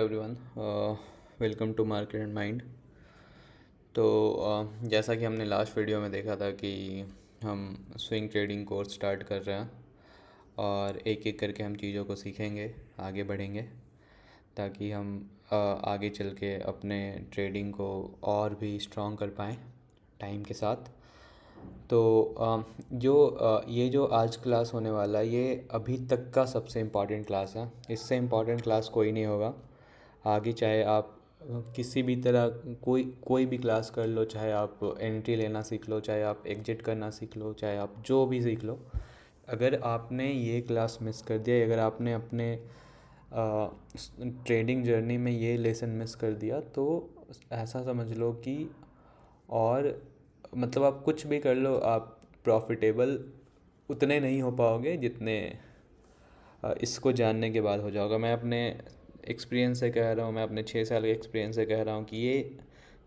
Everyone, welcome to market and mind. तो जैसा कि हमने लास्ट वीडियो में देखा था कि हम स्विंग ट्रेडिंग कोर्स स्टार्ट कर रहे हैं और एक एक करके हम चीज़ों को सीखेंगे, आगे बढ़ेंगे ताकि हम आगे चल के अपने ट्रेडिंग को और भी स्ट्रॉन्ग कर पाएँ टाइम के साथ। तो ये जो आज क्लास होने वाला है, ये अभी तक का सबसे इम्पॉर्टेंट क्लास है। इससे इम्पॉर्टेंट क्लास कोई नहीं होगा आगे। चाहे आप किसी भी तरह कोई कोई भी क्लास कर लो, चाहे आप एंट्री लेना सीख लो, चाहे आप एग्जिट करना सीख लो, चाहे आप जो भी सीख लो, अगर आपने ये क्लास मिस कर दिया, अगर आपने अपने ट्रेडिंग जर्नी में ये लेसन मिस कर दिया, तो ऐसा समझ लो कि और मतलब आप कुछ भी कर लो, आप प्रॉफिटेबल उतने नहीं हो पाओगे जितने इसको जानने के बाद हो जाओगे। मैं अपने एक्सपीरियंस से कह रहा हूँ, मैं अपने 6 साल के एक्सपीरियंस से कह रहा हूँ कि ये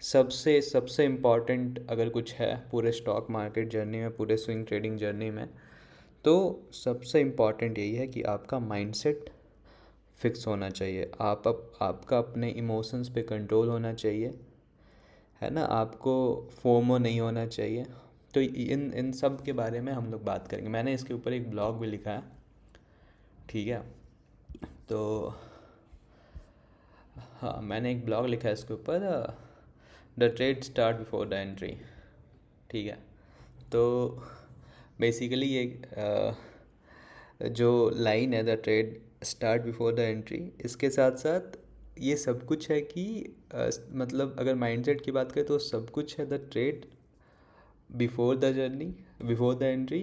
सबसे सबसे इम्पॉर्टेंट अगर कुछ है पूरे स्टॉक मार्केट जर्नी में, पूरे स्विंग ट्रेडिंग जर्नी में, तो सबसे इम्पॉर्टेंट यही है कि आपका माइंडसेट फिक्स होना चाहिए। आपका अपने इमोशंस पे कंट्रोल होना चाहिए, है ना। आपको फोमो नहीं होना चाहिए। तो इन इन सब के बारे में हम लोग बात करेंगे। मैंने इसके ऊपर एक ब्लॉग भी लिखा है, ठीक है। तो हाँ, मैंने एक ब्लॉग लिखा है इसके ऊपर, the trade start before the entry, ठीक है। तो बेसिकली ये जो लाइन है, the trade start before the entry, इसके साथ साथ ये सब कुछ है कि मतलब अगर माइंडसेट की बात करें तो सब कुछ है the trade before the journey, before the entry,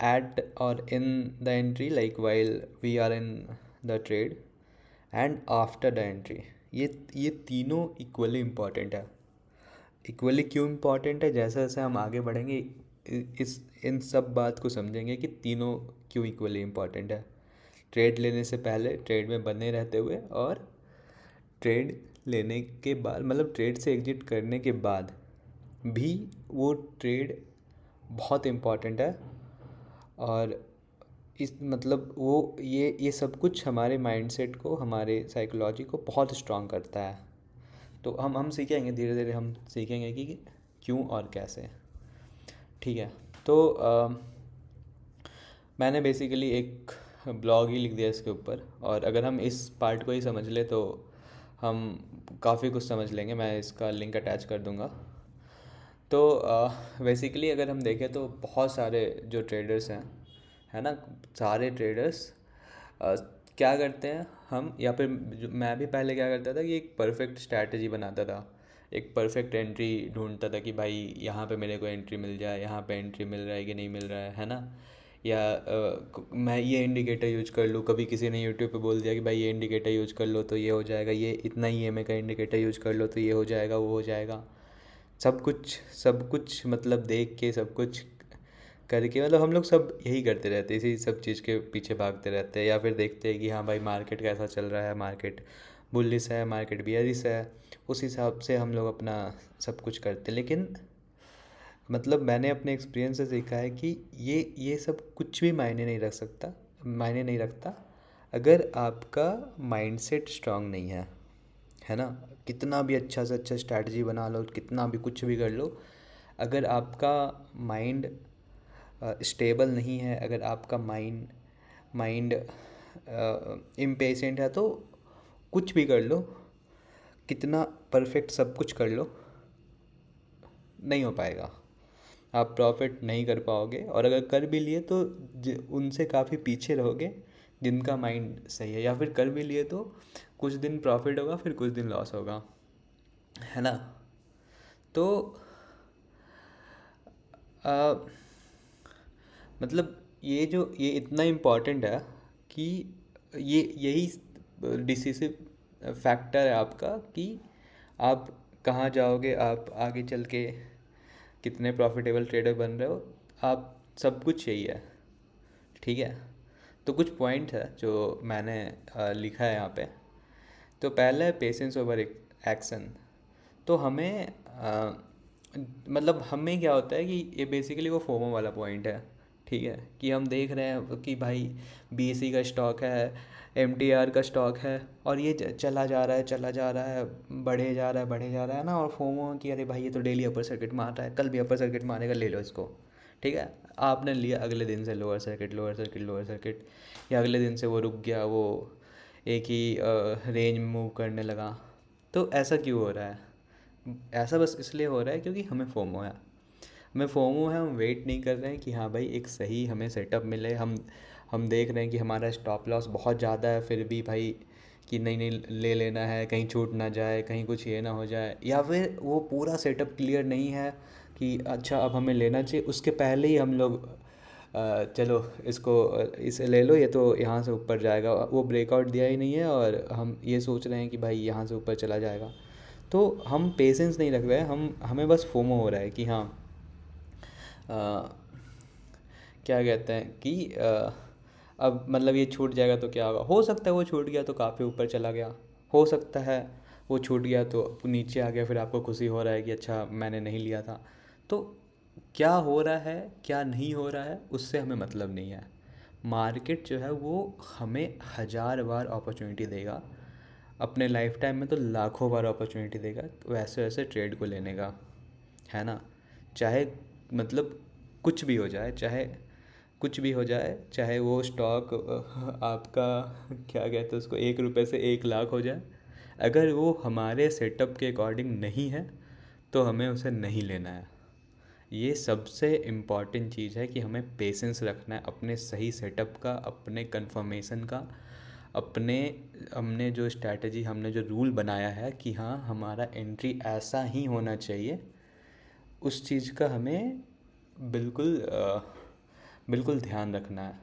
at or in the entry, like while we are in the trade, and after the entry। ये तीनों इक्वली इम्पॉर्टेंट है। इक्वली क्यों इम्पॉर्टेंट है, जैसे जैसे हम आगे बढ़ेंगे इस इन सब बात को समझेंगे कि तीनों क्यों इक्वली इम्पॉर्टेंट है। ट्रेड लेने से पहले, ट्रेड में बने रहते हुए, और ट्रेड लेने के बाद, मतलब ट्रेड से एग्जिट करने के बाद भी वो ट्रेड बहुत इम्पॉर्टेंट है। और इस मतलब वो ये सब कुछ हमारे माइंडसेट को, हमारे साइकोलॉजी को बहुत स्ट्रॉन्ग करता है। तो हम सीखेंगे, धीरे धीरे हम सीखेंगे कि क्यों और कैसे, ठीक है। तो मैंने बेसिकली एक ब्लॉग ही लिख दिया इसके ऊपर, और अगर हम इस पार्ट को ही समझ ले तो हम काफ़ी कुछ समझ लेंगे। मैं इसका लिंक अटैच कर दूँगा। तो बेसिकली अगर हम देखें तो बहुत सारे जो ट्रेडर्स हैं, है ना, सारे ट्रेडर्स क्या करते हैं, हम या फिर मैं भी पहले क्या करता था कि एक परफेक्ट स्ट्रैटेजी बनाता था, एक परफेक्ट एंट्री ढूंढता था कि भाई यहाँ पे मेरे को एंट्री मिल जाए, यहाँ पे एंट्री मिल रहा है कि नहीं मिल रहा है ना। या मैं ये इंडिकेटर यूज कर लूँ, कभी किसी ने यूट्यूब पे बोल दिया कि भाई ये इंडिकेटर यूज कर लो तो ये हो जाएगा, ये इतना ही EMA का इंडिकेटर यूज कर लो तो ये हो जाएगा, वो हो जाएगा। सब कुछ मतलब देख के, सब कुछ करके, मतलब हम लोग सब यही करते रहते हैं, इसी सब चीज़ के पीछे भागते रहते हैं। या फिर देखते हैं कि हाँ भाई मार्केट कैसा चल रहा है, मार्केट बुलिश है, मार्केट बियरिश है, उस हिसाब से हम लोग अपना सब कुछ करते हैं। लेकिन मतलब मैंने अपने एक्सपीरियंस से सीखा है कि ये सब कुछ भी मायने नहीं रखता अगर आपका माइंडसेट स्ट्रांग नहीं है ना। कितना भी अच्छा से अच्छा स्ट्रैटेजी बना लो, कितना भी कुछ भी कर लो, अगर आपका माइंड स्टेबल नहीं है, अगर आपका माइंड माइंड इम्पेशेंट है, तो कुछ भी कर लो, कितना परफेक्ट सब कुछ कर लो, नहीं हो पाएगा। आप प्रॉफिट नहीं कर पाओगे, और अगर कर भी लिए तो उनसे काफ़ी पीछे रहोगे जिनका माइंड सही है। या फिर कर भी लिए तो कुछ दिन प्रॉफिट होगा, फिर कुछ दिन लॉस होगा, है ना। तो आ, मतलब ये इतना इम्पॉर्टेंट है कि यही डिसिसिव फैक्टर है आपका कि आप कहाँ जाओगे, आप आगे चल के कितने प्रॉफिटेबल ट्रेडर बन रहे हो। आप सब कुछ यही है, ठीक है। तो कुछ पॉइंट है जो मैंने लिखा है यहाँ पे। तो पहला है पेशेंस ओवर एक्शन। तो हमें मतलब हमें क्या होता है कि ये बेसिकली वो फोमो वाला पॉइंट है, ठीक है। कि हम देख रहे हैं कि भाई BSE का स्टॉक है, MTR का स्टॉक है और ये चला जा रहा है, चला जा रहा है, बढ़े जा रहा है, बढ़े जा रहा है ना, और फोमो कि अरे भाई ये तो डेली अपर सर्किट मार रहा है, कल भी अपर सर्किट मारेगा, ले लो इसको। ठीक है, आपने लिया, अगले दिन से lower circuit, lower circuit, lower circuit, या अगले दिन से वो रुक गया, वो एक ही रेंज में मूव करने लगा। तो ऐसा क्यों हो रहा है? ऐसा बस इसलिए हो रहा है क्योंकि हमें फोमो है, हमें फोमो है, हम वेट नहीं कर रहे हैं कि हाँ भाई एक सही हमें सेटअप मिले। हम देख रहे हैं कि हमारा स्टॉप लॉस बहुत ज़्यादा है, फिर भी भाई कि नहीं नहीं ले लेना है, कहीं छूट ना जाए, कहीं कुछ ये ना हो जाए, या फिर वो पूरा सेटअप क्लियर नहीं है कि अच्छा अब हमें लेना चाहिए, उसके पहले ही हम लोग चलो इसको इसे ले लो, ये तो यहाँ से ऊपर जाएगा, वो ब्रेकआउट दिया ही नहीं है और हम ये सोच रहे हैं कि भाई यहाँ से ऊपर चला जाएगा। तो हम पेशेंस नहीं रख रहे हैं, हमें बस फोमो हो रहा है कि हाँ क्या कहते हैं कि अब मतलब ये छूट जाएगा तो क्या होगा, हो सकता है वो छूट गया तो काफ़ी ऊपर चला गया, हो सकता है वो छूट गया तो नीचे आ गया, फिर आपको खुशी हो रहा है कि अच्छा मैंने नहीं लिया था। तो क्या हो रहा है क्या नहीं हो रहा है उससे हमें मतलब नहीं है। मार्केट जो है वो हमें 1000 बार अपॉर्चुनिटी देगा, अपने लाइफ टाइम में तो लाखों बार अपॉर्चुनिटी देगा वैसे वैसे ट्रेड को लेने का, है ना। चाहे मतलब कुछ भी हो जाए, चाहे कुछ भी हो जाए, चाहे वो स्टॉक आपका क्या कहते हैं उसको 1 रुपये से 1 लाख हो जाए, अगर वो हमारे सेटअप के अकॉर्डिंग नहीं है तो हमें उसे नहीं लेना है। ये सबसे इम्पॉर्टेंट चीज़ है कि हमें पेशेंस रखना है अपने सही सेटअप का, अपने कंफर्मेशन का, अपने हमने जो स्ट्रैटेजी, हमने जो रूल बनाया है कि हाँ हमारा एंट्री ऐसा ही होना चाहिए, उस चीज़ का हमें बिल्कुल बिल्कुल ध्यान रखना है,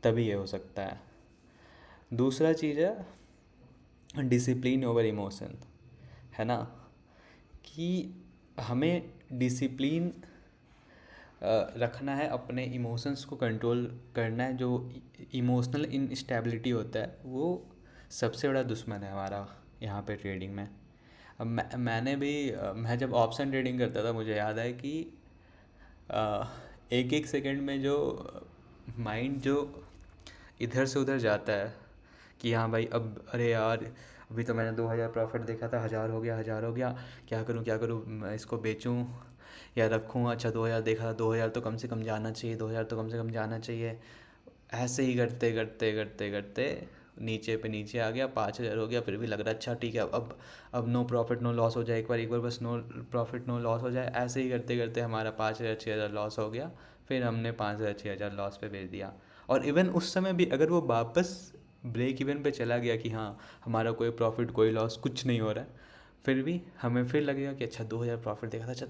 तभी ये हो सकता है। दूसरा चीज़ है डिसिप्लिन ओवर इमोशन, है ना, कि हमें डिसिप्लिन रखना है, अपने इमोशंस को कंट्रोल करना है। जो इमोशनल इनस्टेबिलिटी होता है वो सबसे बड़ा दुश्मन है हमारा यहाँ पे ट्रेडिंग में। अब मैंने भी मैं जब ऑप्शन ट्रेडिंग करता था, मुझे याद है कि एक एक सेकंड में जो माइंड जो इधर से उधर जाता है कि हाँ भाई अब अरे यार अभी तो मैंने 2000 प्रॉफिट देखा था, 1000 हो गया, 1000 हो गया, क्या करूँ, मैं इसको बेचूँ या रखूँ, अच्छा 2000 देखा था, 2000 तो कम से कम जाना चाहिए, 2000 तो कम से कम जाना चाहिए। ऐसे ही करते करते करते करते नीचे पे नीचे आ गया, 5000 हो गया, फिर भी लग रहा है अच्छा ठीक है, अब नो प्रॉफिट नो लॉस हो जाए, एक बार बस नो प्रॉफिट नो लॉस हो जाए। ऐसे ही करते करते हमारा 5000 6000 लॉस हो गया, फिर हमने 5000 6000 लॉस पे बेच दिया। और इवन उस समय भी अगर वो वापस ब्रेक इवन पे चला गया कि हाँ हमारा कोई प्रॉफिट कोई लॉस कुछ नहीं हो रहा है, फिर भी हमें फिर लगेगा कि अच्छा 2000 प्रॉफिट देखा था, अच्छा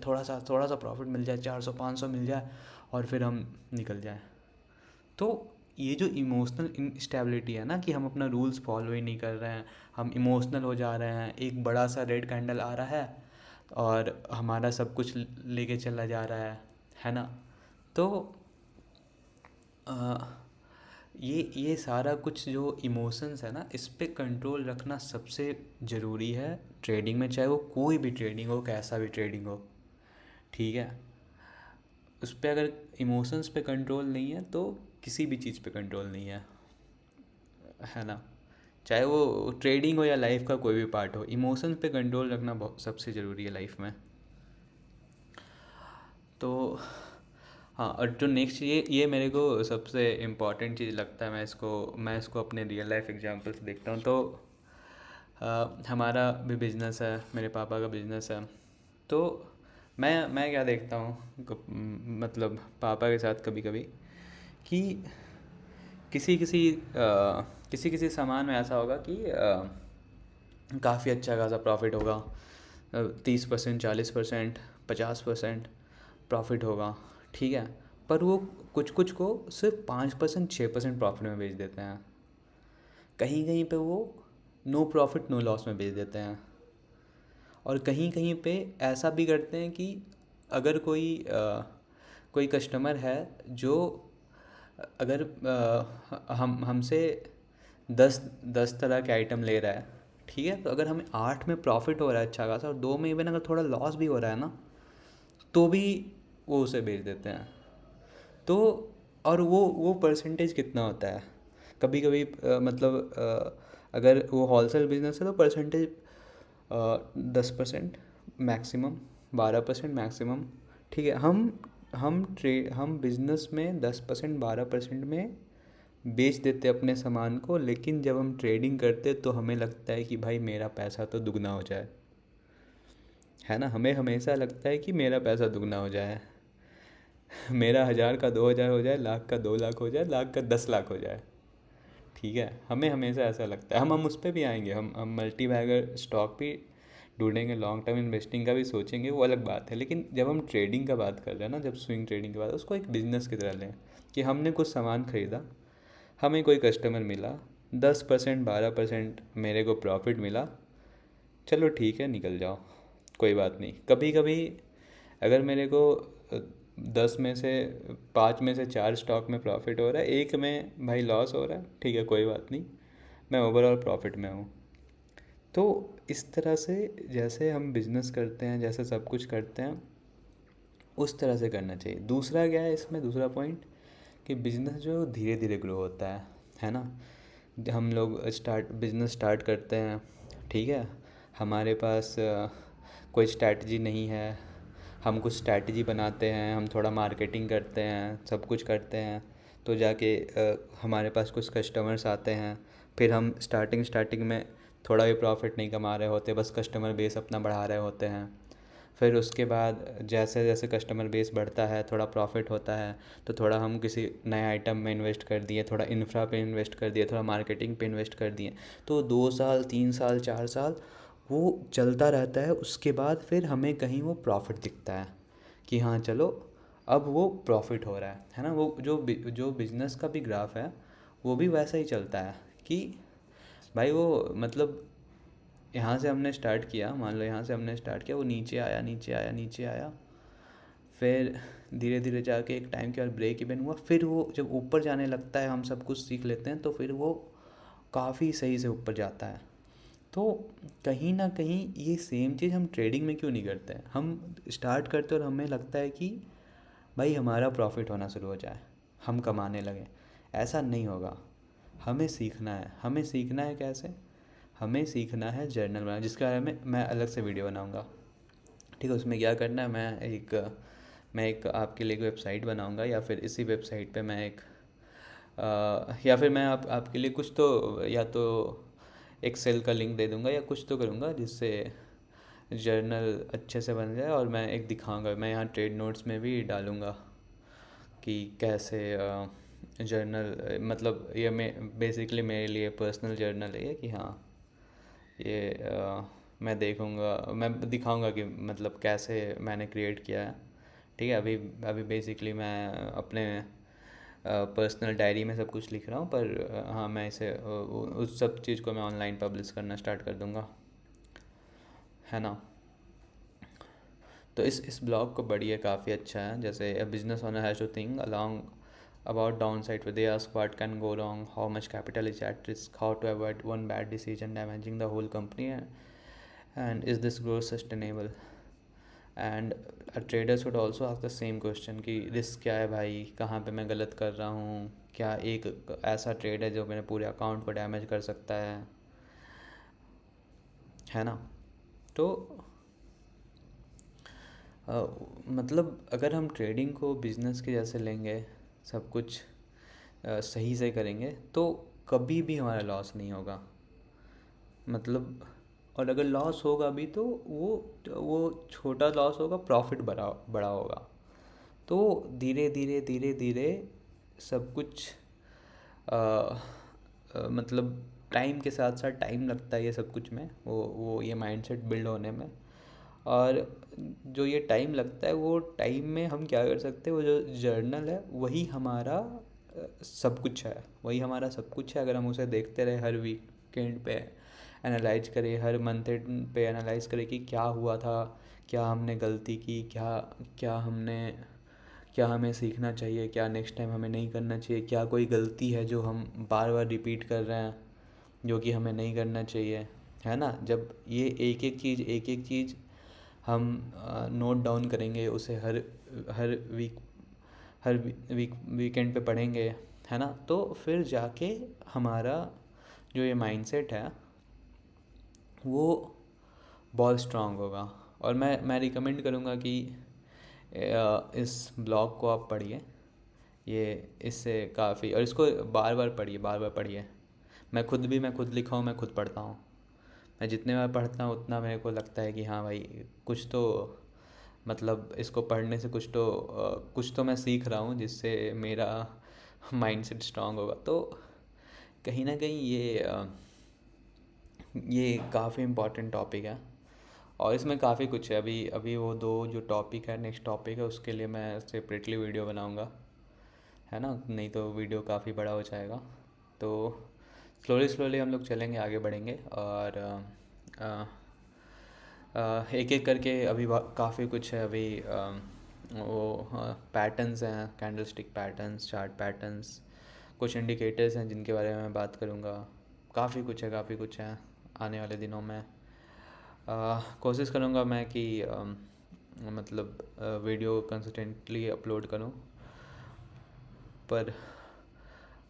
थोड़ा सा प्रॉफिट मिल जाए, 400 500 मिल जाए और फिर हम निकल जाए। तो ये जो इमोशनल इंस्टेबिलिटी है ना, कि हम अपना रूल्स फॉलो ही नहीं कर रहे हैं, हम इमोशनल हो जा रहे हैं, एक बड़ा सा रेड कैंडल आ रहा है और हमारा सब कुछ लेके चला जा रहा है ना। तो आ, ये सारा कुछ जो इमोशंस है ना, इस पे कंट्रोल रखना सबसे ज़रूरी है ट्रेडिंग में, चाहे वो कोई भी ट्रेडिंग हो, कैसा भी ट्रेडिंग हो, ठीक है। उस पर अगर इमोशंस पे कंट्रोल नहीं है तो किसी भी चीज़ पे कंट्रोल नहीं है ना। चाहे वो ट्रेडिंग हो या लाइफ का कोई भी पार्ट हो, इमोशंस पे कंट्रोल रखना बहुत सबसे ज़रूरी है लाइफ में। तो हाँ, और जो नेक्स्ट ये मेरे को सबसे इम्पॉर्टेंट चीज़ लगता है, मैं इसको अपने रियल लाइफ एग्जांपल से देखता हूँ। तो हमारा भी बिज़नेस है, मेरे पापा का बिज़नेस है। तो मैं क्या देखता हूँ मतलब पापा के साथ कभी कभी कि किसी किसी किसी किसी सामान में ऐसा होगा कि काफ़ी अच्छा खासा प्रॉफिट होगा, 30% 40% 50% प्रॉफिट होगा, ठीक है। पर वो कुछ कुछ को सिर्फ 5% 6% प्रॉफिट में बेच देते हैं, कहीं कहीं पे वो नो प्रॉफिट नो लॉस में बेच देते हैं, और कहीं कहीं पे ऐसा भी करते हैं कि अगर कोई कस्टमर है जो अगर हम हमसे 10 तरह के आइटम ले रहा है, ठीक है, तो अगर हमें 8 में प्रॉफिट हो रहा है अच्छा खासा और 2 में इवन अगर थोड़ा लॉस भी हो रहा है ना, तो भी वो उसे बेच देते हैं। तो और वो परसेंटेज कितना होता है, कभी कभी अगर वो होलसेल बिजनेस है तो परसेंटेज 10% मैक्सिमम, 12% मैक्सिमम, ठीक है। हम बिजनेस में 10% 12% में बेच देते अपने सामान को, लेकिन जब हम ट्रेडिंग करते तो हमें लगता है कि भाई मेरा पैसा तो दुगना हो जाए, है ना। हमें हमेशा लगता है कि मेरा पैसा दुगना हो जाए, मेरा 1000 का 2000 हो जाए, लाख का 2 लाख हो जाए, लाख का 10 लाख हो जाए, ठीक है। हमें हमेशा ऐसा लगता है। हम उस पर भी आएंगे, हम मल्टी बैगर स्टॉक भी ढूंढेंगे, लॉन्ग टर्म इन्वेस्टिंग का भी सोचेंगे, वो अलग बात है। लेकिन जब हम ट्रेडिंग का बात कर रहे हैं ना, जब स्विंग ट्रेडिंग की बात, उसको एक बिजनेस की तरह लें कि हमने कुछ सामान खरीदा, हमें कोई कस्टमर मिला, 10% 12% मेरे को प्रॉफिट मिला, चलो ठीक है निकल जाओ, कोई बात नहीं। कभी कभी अगर मेरे को 10 में से 5 में से 4 स्टॉक में प्रॉफिट हो रहा है, एक में भाई लॉस हो रहा है, ठीक है कोई बात नहीं, मैं ओवरऑल प्रॉफिट में हूँ। तो इस तरह से जैसे हम बिज़नेस करते हैं, जैसे सब कुछ करते हैं, उस तरह से करना चाहिए। दूसरा क्या है इसमें, दूसरा पॉइंट, कि बिज़नेस जो धीरे धीरे ग्रो होता है ना। हम लोग बिज़नेस स्टार्ट करते हैं, ठीक है, हमारे पास कोई स्ट्रैटेजी नहीं है, हम कुछ स्ट्रैटेजी बनाते हैं, हम थोड़ा मार्केटिंग करते हैं, सब कुछ करते हैं, तो जाके हमारे पास कुछ कस्टमर्स आते हैं। फिर हम स्टार्टिंग में थोड़ा भी प्रॉफिट नहीं कमा रहे होते, बस कस्टमर बेस अपना बढ़ा रहे होते हैं। फिर उसके बाद जैसे जैसे कस्टमर बेस बढ़ता है, थोड़ा प्रॉफिट होता है, तो थोड़ा हम किसी नए आइटम में इन्वेस्ट कर दिए, थोड़ा इंफ्रा पे इन्वेस्ट कर दिए, थोड़ा मार्केटिंग पे इन्वेस्ट कर दिए, तो 2 साल 3 साल 4 साल वो चलता रहता है। उसके बाद फिर हमें कहीं वो प्रॉफिट दिखता है कि हाँ चलो अब वो प्रॉफिट हो रहा है ना। वो जो बिज़नेस का भी ग्राफ है वो भी वैसा ही चलता है कि भाई वो मतलब यहाँ से हमने स्टार्ट किया, मान लो यहाँ से हमने स्टार्ट किया, वो नीचे आया नीचे आया नीचे आया, फिर धीरे धीरे जाके एक टाइम के बाद ब्रेक इवन हुआ, फिर वो जब ऊपर जाने लगता है, हम सब कुछ सीख लेते हैं, तो फिर वो काफ़ी सही से ऊपर जाता है। तो कहीं ना कहीं ये सेम चीज़ हम ट्रेडिंग में क्यों नहीं करते हैं। हम स्टार्ट करते हैं और हमें लगता है कि भाई हमारा प्रॉफिट होना शुरू हो जाए, हम कमाने लगें। ऐसा नहीं होगा, हमें सीखना है। हमें सीखना है कैसे, हमें सीखना है जर्नल बनाना, जिसके बारे में मैं अलग से वीडियो बनाऊंगा, ठीक है। उसमें क्या करना है, मैं एक आपके लिए एक वेबसाइट बनाऊंगा, या फिर इसी वेबसाइट पे मैं या फिर मैं आपके लिए कुछ तो, या तो एक्सेल का लिंक दे दूंगा या कुछ तो करूंगा जिससे जर्नल अच्छे से बन जाए। और मैं एक दिखाऊंगा, मैं यहाँ ट्रेड नोट्स में भी डालूंगा कि कैसे जर्नल, मतलब ये मैं बेसिकली मेरे लिए पर्सनल जर्नल है ये, कि हाँ ये मैं देखूंगा, मैं दिखाऊंगा कि मतलब कैसे मैंने क्रिएट किया है, ठीक है। अभी अभी बेसिकली मैं अपने पर्सनल डायरी में सब कुछ लिख रहा हूँ, पर हाँ मैं इसे उस सब चीज़ को मैं ऑनलाइन पब्लिश करना स्टार्ट कर दूँगा, है ना। तो इस ब्लॉग को बढ़िया, काफ़ी अच्छा है। जैसे a business owner has to think along about downside, where they ask what can go wrong, how much capital is at risk, how to avoid one bad decision damaging the whole company, and is this growth sustainable. And trader should also ask the same question कि risk क्या है भाई, कहाँ पे मैं गलत कर रहा हूँ, क्या एक ऐसा ट्रेड है जो मेरे पूरे अकाउंट को डैमेज कर सकता है ना। तो मतलब अगर हम ट्रेडिंग को बिजनेस के जैसे लेंगे, सब कुछ सही से करेंगे, तो कभी भी हमारा लॉस नहीं होगा, मतलब। और अगर लॉस होगा भी तो वो छोटा लॉस होगा, प्रॉफिट बड़ा बड़ा होगा। तो धीरे धीरे धीरे धीरे सब कुछ मतलब टाइम के साथ साथ टाइम लगता है ये सब कुछ में, वो ये माइंडसेट बिल्ड होने में। और जो ये टाइम लगता है, वो टाइम में हम क्या कर सकते हैं, वो जो जर्नल है वही हमारा सब कुछ है, वही हमारा सब कुछ है। अगर हम उसे देखते रहे, हर वीकेंड पे एनालाइज करें, हर मंथ एंड पे एनालाइज करें कि क्या हुआ था, क्या हमने गलती की, क्या हमें सीखना चाहिए, क्या नेक्स्ट टाइम हमें नहीं करना चाहिए, क्या कोई गलती है जो हम बार बार रिपीट कर रहे हैं जो कि हमें नहीं करना चाहिए, है ना। जब ये एक एक चीज़ हम नोट डाउन करेंगे, उसे हर वीकेंड पे पढ़ेंगे, है ना। तो फिर जाके हमारा जो ये माइंडसेट है वो बहुत स्ट्रांग होगा। और मैं रिकमेंड करूँगा कि इस ब्लॉग को आप पढ़िए, ये इससे काफ़ी, और इसको बार बार पढ़िए, बार बार पढ़िए। मैं खुद लिखा हूँ, मैं खुद पढ़ता हूँ। मैं जितने बार पढ़ता हूँ उतना मेरे को लगता है कि हाँ भाई कुछ तो, मतलब इसको पढ़ने से कुछ तो मैं सीख रहा हूँ जिससे मेरा माइंडसेट स्ट्रांग होगा। तो कहीं ना कहीं ये काफ़ी इम्पोर्टेंट टॉपिक है और इसमें काफ़ी कुछ है। अभी अभी वो दो जो टॉपिक है, नेक्स्ट टॉपिक है, उसके लिए मैं सेपरेटली वीडियो बनाऊंगा, है ना, नहीं तो वीडियो काफ़ी बड़ा हो जाएगा। तो स्लोली स्लोली हम लोग चलेंगे, आगे बढ़ेंगे और एक एक करके। अभी काफ़ी कुछ है अभी। वो पैटर्न्स हैं, candle stick patterns, chart patterns, कुछ इंडिकेटर्स हैं जिनके बारे में मैं बात करूँगा। काफ़ी कुछ है आने वाले दिनों में। कोशिश करूँगा मैं कि मतलब वीडियो कंसिस्टेंटली अपलोड करूँ, पर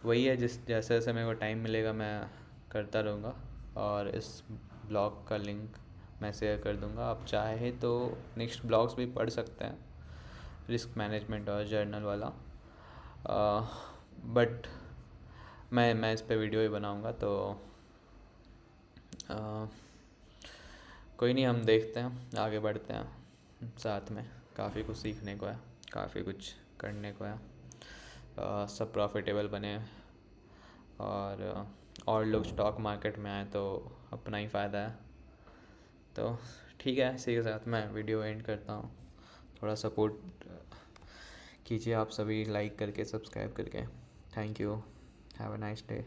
वही है, जैसे जैसे मेरे को टाइम मिलेगा मैं करता रहूँगा। और इस ब्लॉग का लिंक मैं शेयर कर दूँगा, आप चाहे तो नेक्स्ट ब्लॉग्स भी पढ़ सकते हैं, रिस्क मैनेजमेंट और जर्नल वाला। बट मैं इस पे वीडियो ही बनाऊँगा। तो कोई नहीं, हम देखते हैं, आगे बढ़ते हैं साथ में। काफ़ी कुछ सीखने को है, काफ़ी कुछ करने को है। सब प्रॉफिटेबल बने और लोग स्टॉक मार्केट में आए तो अपना ही फ़ायदा है। तो ठीक है, इसी के साथ मैं वीडियो एंड करता हूँ। थोड़ा सपोर्ट कीजिए आप सभी, लाइक करके, सब्सक्राइब करके। Thank you, have a nice day.